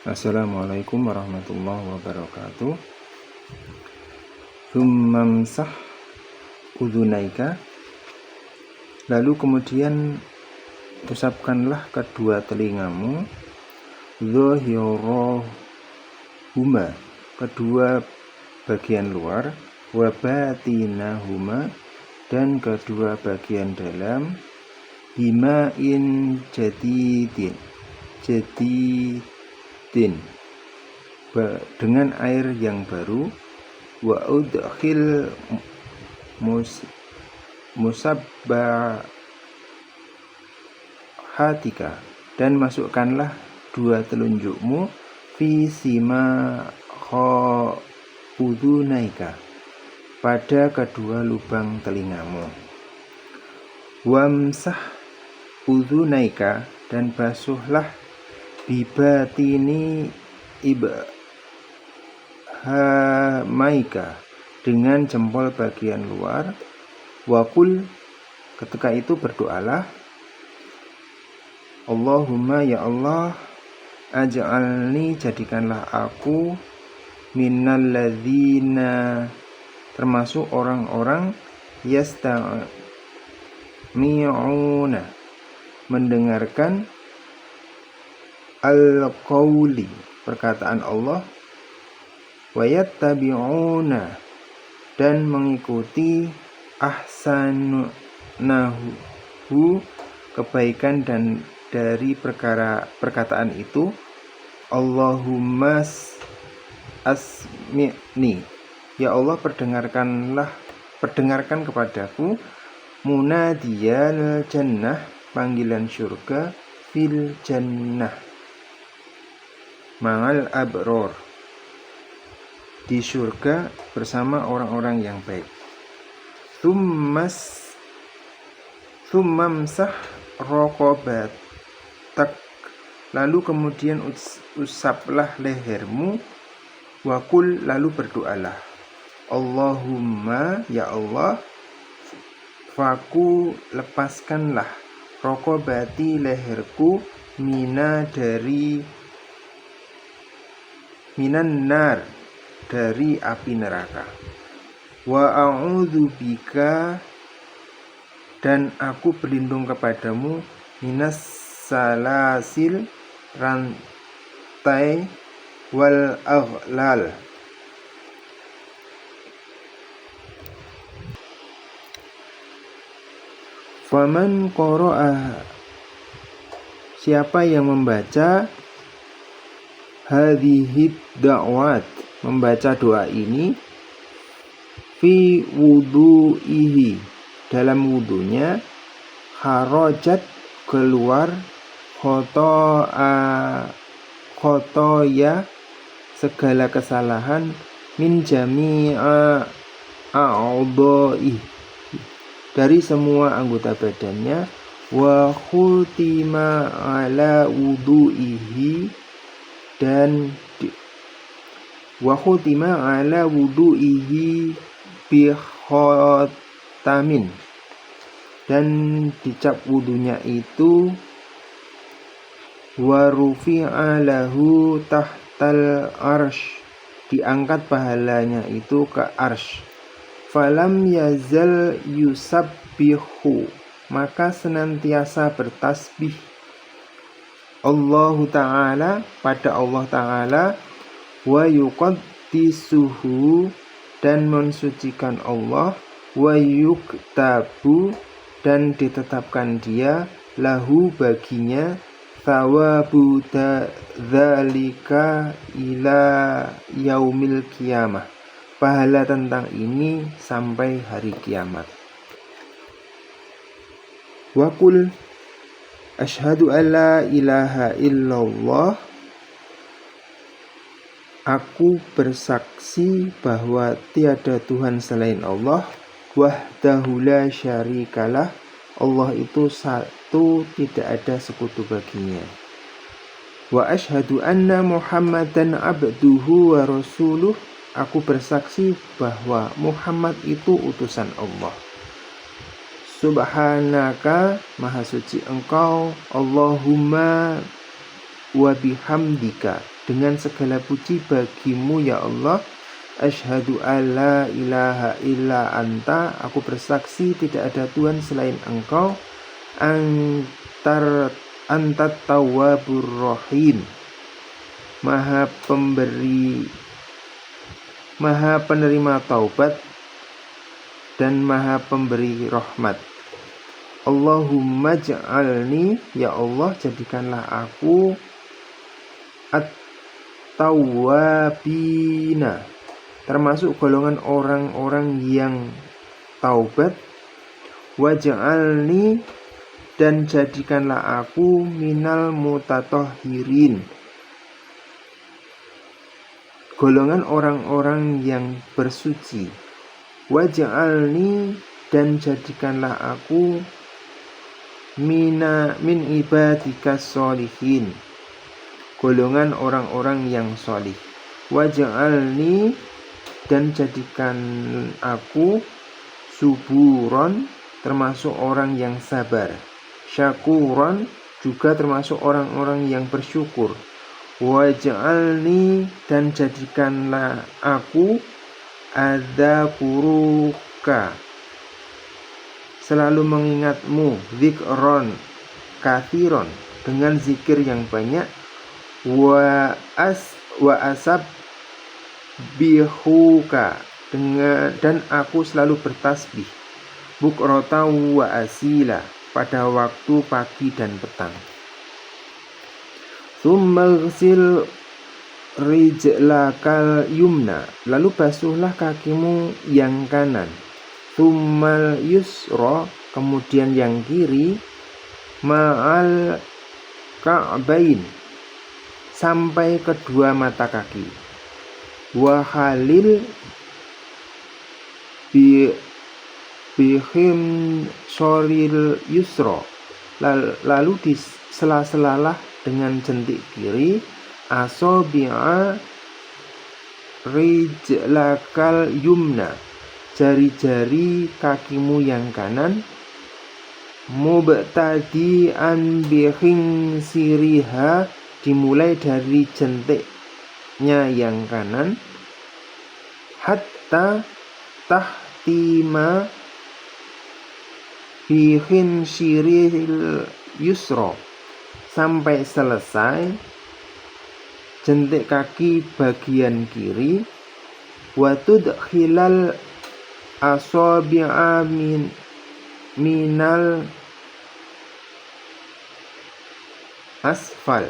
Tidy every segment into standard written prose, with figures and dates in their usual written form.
Assalamualaikum warahmatullahi wabarakatuh. Tsumamsah udhunaika. Lalu kemudian usapkanlah kedua telingamu, zahirahuma, kedua bagian luar, wa batinahuma, dan kedua bagian dalam, bima'in jadidin, dengan air yang baru, wa udkhil musabbahatika, dan masukkanlah dua telunjukmu, fi sima udhunaika, pada kedua lubang telingamu, wamsah udhunaika, dan basuhlah bibatini ibhamaika, dengan jempol bagian luar, wakul, ketika itu berdoalah, Allahumma ya Allah, aj'alni, jadikanlah aku, minalladzina, termasuk orang-orang, yastami'una, mendengarkan, al-qawli, perkataan Allah, wa yattabi'una, dan mengikuti, ahsanahu, kebaikan dan dari perkataan itu, Allahumma asmi'ni, ya Allah, perdengarkan kepadaku, munadiyal jannah, panggilan surga, fil jannah, ma'al abror, di surga bersama orang-orang yang baik. Tsumamsah raqabatak, lalu kemudian usaplah lehermu, wakul, lalu berdoalah, Allahumma ya Allah, faku, lepaskanlah, raqabati, leherku, minan nar, dari api neraka, wa a'udzubika, dan aku berlindung kepadamu, minas salasil, rantai, wal aghlal, faman qara'a, siapa yang membaca, hadhid da'wat, membaca doa ini, fi wudu'ihi, dalam wudunya, kharajat, keluar, khotoya, segala kesalahan, min jami'a a'udha'i, dari semua anggota badannya, wa khutima ala wudu'ihi, dan bi khotamin, dan dicap wudunya itu, wa rufi'a lahu tahtal arsh, diangkat pahalanya itu ke arsh, falam yazal yusabbihu, maka senantiasa bertasbih, Allahu Ta'ala, pada Allah Ta'ala, wa yuqaddisuhu, dan mensucikan Allah, wa yuktabu, dan ditetapkan dia, lahu, baginya, thawabu dzalika ila yaumil qiyamah, pahala tentang ini sampai hari kiamat. Wa qul asyhadu an la ilaha illallah, aku bersaksi bahwa tiada Tuhan selain Allah, wahdahu la syarikalah, Allah itu satu, tidak ada sekutu baginya, wa asyhadu anna Muhammadan abduhu wa rasuluh, aku bersaksi bahwa Muhammad itu utusan Allah. Subhanaka, maha suci engkau, Allahumma wa bihamdika, dengan segala puji bagimu ya Allah. Asyhadu alla ilaha illa anta, aku bersaksi tidak ada Tuhan selain Engkau. Antat tawwabur rahim, maha penerima taubat dan maha pemberi rahmat. Allahumma ja'alni, ya Allah jadikanlah aku at-tawwabina, termasuk golongan orang-orang yang taubat. Waj'alni, dan jadikanlah aku minal mutatahhirin, golongan orang-orang yang bersuci. Waj'alni, dan jadikanlah aku min ibadikas sholihin, golongan orang-orang yang sholih. Waj'alni, dan jadikan aku suburon, termasuk orang yang sabar. Syakuron, juga termasuk orang-orang yang bersyukur. Waj'alni, dan jadikanlah aku adzakuruka, selalu mengingatmu. Dzikron kathiron, dengan zikir yang banyak. Wa asab bihuka, dan aku selalu bertasbih. Bukrota wa asila, pada waktu pagi dan petang. Tsummaghsil rijlakal yumna, lalu basuhlah kakimu yang kanan. Tsummal yusra, kemudian yang kiri. Ma'al ka'bain, sampai kedua mata kaki. Wa halil bihim soril yusra, lalu di sela-selalah dengan jentik kiri. Asobi'a rijlakal yumna, jari-jari kakimu yang kanan. Mubtadi'an bihing siriha, dimulai dari jentiknya yang kanan. Hatta tahtima bihin siril yusra, sampai selesai jentik kaki bagian kiri. Wa tudkhilal asabi'a minal asfal,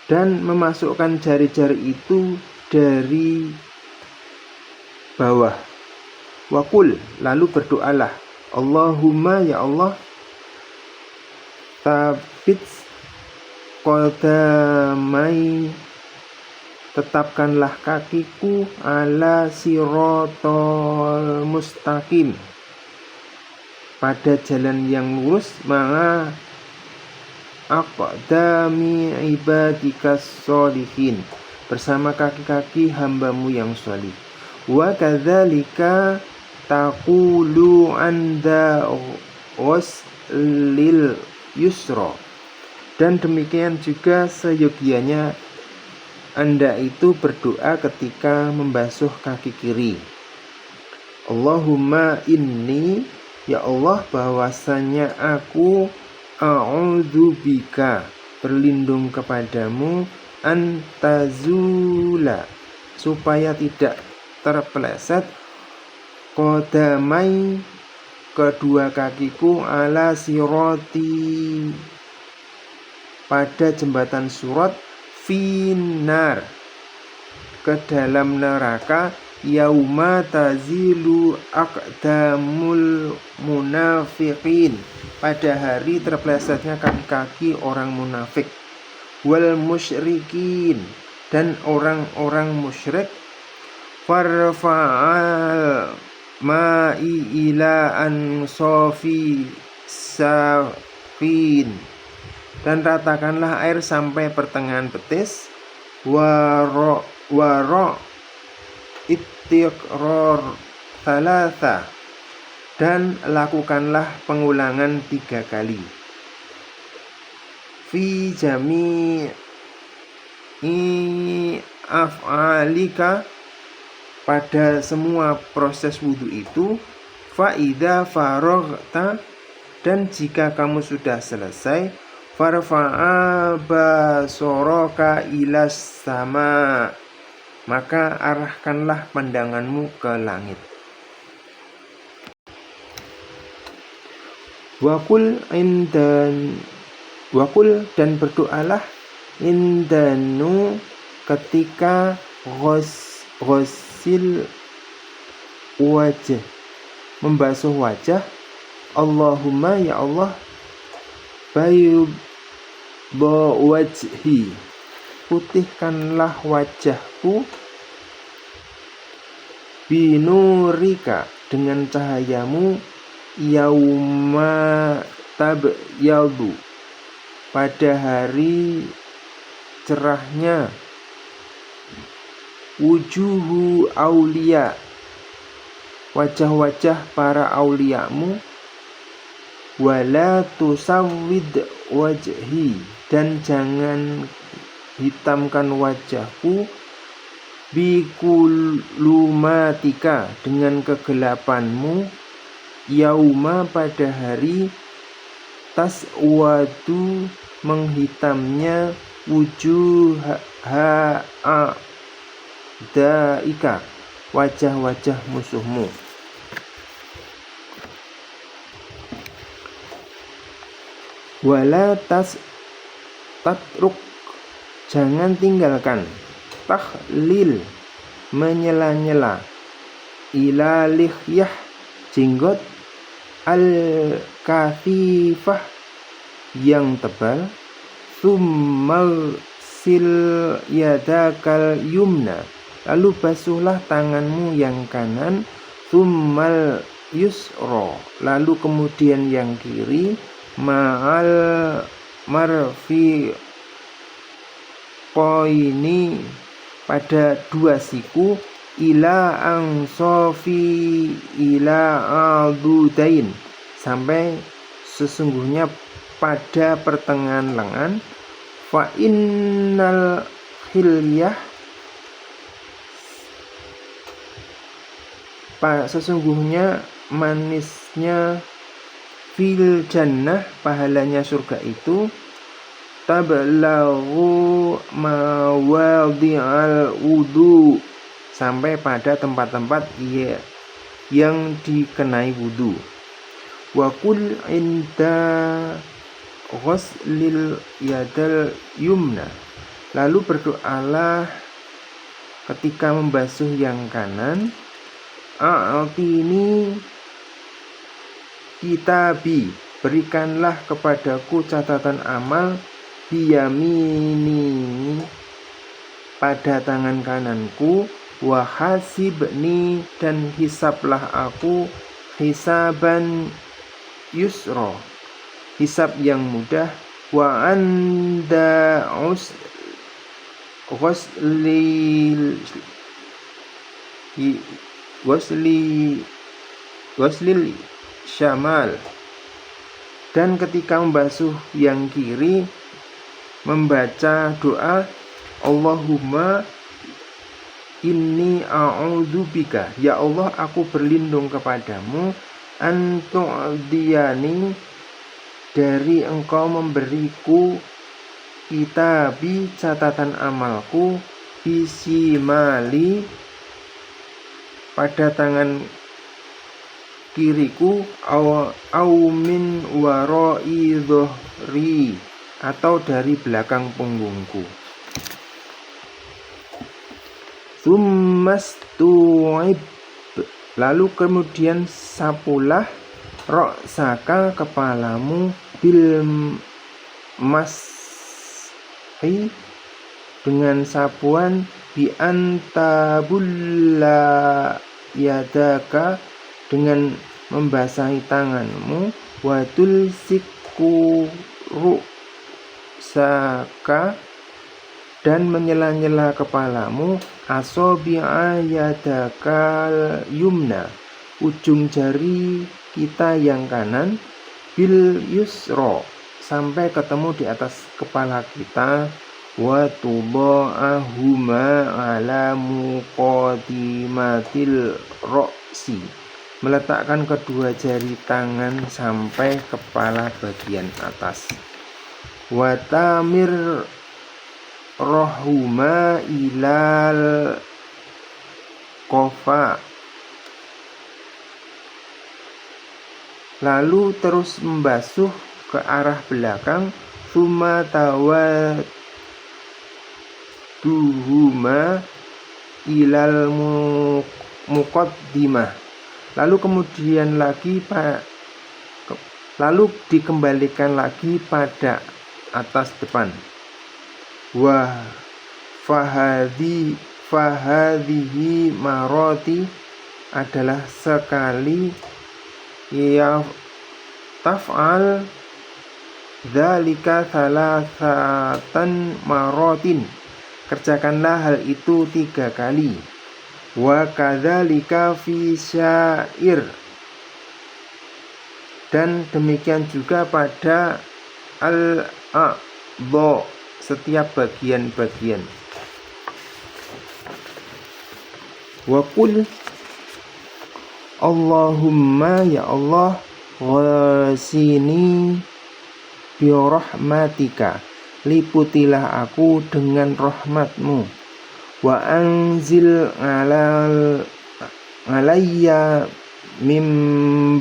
dan memasukkan jari-jari itu dari bawah. Wakul, lalu berdoalah. Allahumma, ya Allah, tabit qadamai, tetapkanlah kakiku, ala sirotol mustaqim, pada jalan yang lurus. Ma'a aqdami ibadikas sholihin, bersama kaki-kaki hambamu yang sholih. Wa kadzalika taqulu anda ghuslil yusra, dan demikian juga seyogianya Anda itu berdoa ketika membasuh kaki kiri. Allahumma inni, ya Allah, bahwasanya aku a'udzubika, berlindung kepadamu, antazula, supaya tidak terpeleset, qadamai, kedua kakiku, ala siroti, pada jembatan surat, finar, ke dalam neraka. Yauma tazilu aqdamul munafiqin, pada hari terpelesetnya kaki-kaki orang munafik. Wal musyrikin, dan orang-orang musyrik. Farfa'al ma'i ila ansofi saqin, dan ratakanlah air sampai pertengahan betis. Waro ittiqrar thalatha, dan lakukanlah pengulangan 3 kali. Fi jami af'alika, pada semua proses wudhu itu. Fa idza faraghta, dan jika kamu sudah selesai, farfa'a basaraka ilas sama, maka arahkanlah pandanganmu ke langit. Wakul dan berdoalah indanu, ketika ghosil wajah, membasuh wajah. Allahumma, ya Allah, bayub wajhi, putihkanlah wajahku, binurika, dengan cahayamu, yauma tabyadu, pada hari cerahnya, wujuhu aulia, wajah-wajah para auliamu, wala tusawwid wajhi, dan jangan hitamkan wajahku, bikulumatika, dengan kegelapanmu, yauma, pada hari, taswadu, menghitamnya, wujuha a'daika, wajah-wajah musuhmu. Wala tatruk, jangan tinggalkan, tahlil, menyela-nyela, ila lihyah, jenggot, al-kafifah, yang tebal, tsummal sil yadakal yumna, lalu basuhlah tanganmu yang kanan, tsummal yusra, lalu kemudian yang kiri, ma'al marfiqaini, pada dua siku, ila angsofi ila adudain, sampai sesungguhnya pada pertengahan lengan. Fa innal hilyah, sesungguhnya manisnya, fil jannah, pahalanya surga itu, tablaghu mawadhi'al wudu, sampai pada tempat-tempat yang dikenai wudu. Wa qul inda ghuslil yadal yumna, lalu berdoalah ketika membasuh yang kanan, a'tini kitabi, berikanlah kepadaku catatan amal, biyamini, pada tangan kananku, wa hasibni, dan hisablah aku, hisaban yusra, hisab yang mudah, wa anda ghuslil syamal, dan ketika membasuh yang kiri, membaca doa, Allahumma inni a'udzubika, ya Allah, aku berlindung kepadamu, antu'diyani, dari engkau memberiku, kitabi, catatan amalku, bisimali, pada tangan kiriku, au min warai dhuhri, atau dari belakang punggungku. Tsummastu'ib, lalu kemudian sapulah, ra'saka, kepalamu, bil mashi, dengan sapuan, bi antabulla yadaka, dengan membasahi tanganmu, wadul siku ru'saka, dan menyela-nyela kepalamu, asobi'a yadakal yumna, ujung jari kita yang kanan, bil yusra, sampai ketemu di atas kepala kita, wa tudha'ahuma ala muqaddimatil ra'si, meletakkan kedua jari tangan sampai kepala bagian atas. Wa tamir rohuma ilal qafa, lalu terus membasuh ke arah belakang. Tsumma tawadduhuma ilal muqaddimah, lalu kemudian lalu dikembalikan lagi pada atas depan. Wa fahadhihi maroti, adalah sekali. Ya taf'al dzalika thalathatan marotin, kerjakanlah hal itu 3 kali. Wa kadzalika fi syair, dan demikian juga pada al-a'dha, setiap bagian-bagian. Wa qul Allahumma, ya Allah, ghasini bi rahmatika, liputilah aku dengan rahmatmu. Wa anzil alayya mim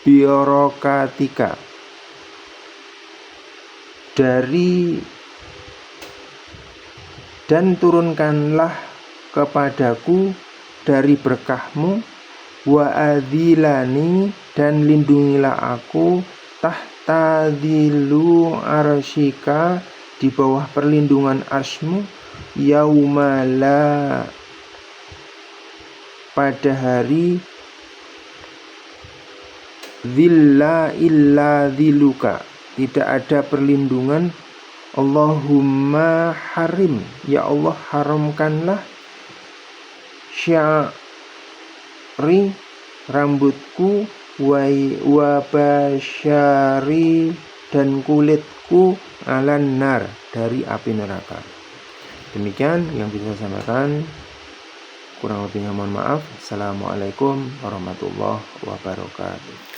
birakatika, dan turunkanlah kepadaku dari berkahmu. Wa adhilani, dan lindungilah aku tahta dhillu arsyika, di bawah perlindungan arsy-Mu. Yaumala, pada hari dhilla illa dhilluka, tidak ada perlindungan. Allahumma harim, ya Allah, haramkanlah sya'ri, rambutku, wa basyari, dan kulitku, alan nar, dari api neraka. Demikian yang bisa saya sampaikan, kurang lebihnya mohon maaf. Assalamualaikum warahmatullahi wabarakatuh.